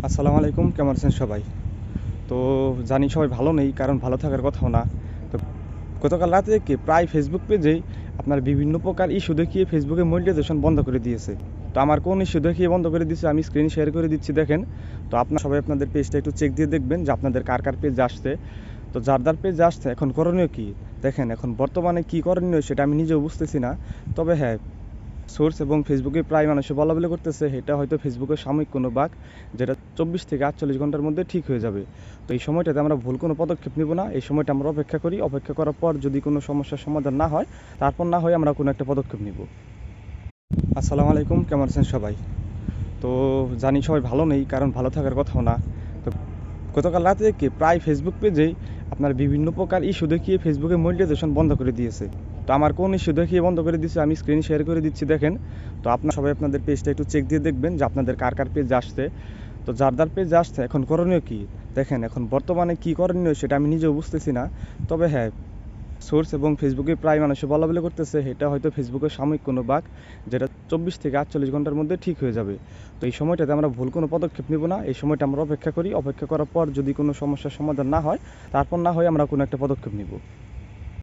আসসালামু আলাইকুম, কেমন আছেন সবাই? তো জানি সবাই ভালো নেই, কারণ ভালো থাকার কথাও না। তো গতকাল রাতে থেকে প্রায় ফেসবুক পেজেই আপনার বিভিন্ন প্রকার ইস্যু দেখিয়ে ফেসবুকে মনিটাইজেশন বন্ধ করে দিয়েছে। তো আমার কোন ইস্যু দেখিয়ে বন্ধ করে দিয়েছে আমি স্ক্রিন শেয়ার করে দিচ্ছি, দেখেন। তো আপনারা সবাই আপনাদের পেজটা একটু চেক দিয়ে দেখবেন যে আপনাদের কার কার পেজ আসছে। তো যার যার পেজ আসছে এখন করণীয় কী দেখেন। এখন বর্তমানে কী করণীয় সেটা আমি নিজেও বুঝতেছি না। তবে হ্যাঁ, সোর্স এবং ফেসবুকে প্রায় মানুষে বলাবলি করতেছে এটা হয়তো ফেসবুকের সাময়িক কোনো বাগ, যেটা 24 থেকে 48 ঘন্টার মধ্যে ঠিক হয়ে যাবে। তো এই সময়টাতে আমরা ভুল কোনো পদক্ষেপ নিব না, এই সময়টা আমরা অপেক্ষা করি, অপেক্ষা করার পর যদি কোনো সমস্যার সমাধান না হয়, তারপর না হয় আমরা কোনো একটা পদক্ষেপ নিব। আসসালামু আলাইকুম, কেমন আছেন সবাই? তো জানি সবাই ভালো নেই, কারণ ভালো থাকার কথাও না। তো গতকাল রাতে থেকে প্রায় ফেসবুক পেজেই আপনার বিভিন্ন প্রকার ইস্যু দেখিয়ে ফেসবুকে মনিটাইজেশন বন্ধ করে দিয়েছে। তো আমার কোন ইস্যু দেখিয়ে বন্ধ করে দিয়েছে আমি স্ক্রিন শেয়ার করে দিচ্ছি, দেখেন। তো আপনারা সবাই আপনাদের পেজটা একটু চেক দিয়ে দেখবেন যে আপনাদের কার কার পেজ আসছে। তো যার যার পেজ আসছে এখন করণীয় কী দেখেন। এখন বর্তমানে কী করণীয় সেটা আমি নিজেও বুঝতেছি না। তবে হ্যাঁ, সোর্স এবং ফেসবুকে প্রায় মানুষে বলাবলি করতেছে এটা হয়তো ফেসবুকের সাময়িক কোনো বাগ, যেটা 24 থেকে 48 ঘন্টার মধ্যে ঠিক হয়ে যাবে। তো এই সময়টাতে আমরা ভুল কোনো পদক্ষেপ নিব না, এই সময়টা আমরা অপেক্ষা করি, অপেক্ষা করার পর যদি কোনো সমস্যার সমাধান না হয়, তারপর না হয় আমরা কোনো একটা পদক্ষেপ নিব।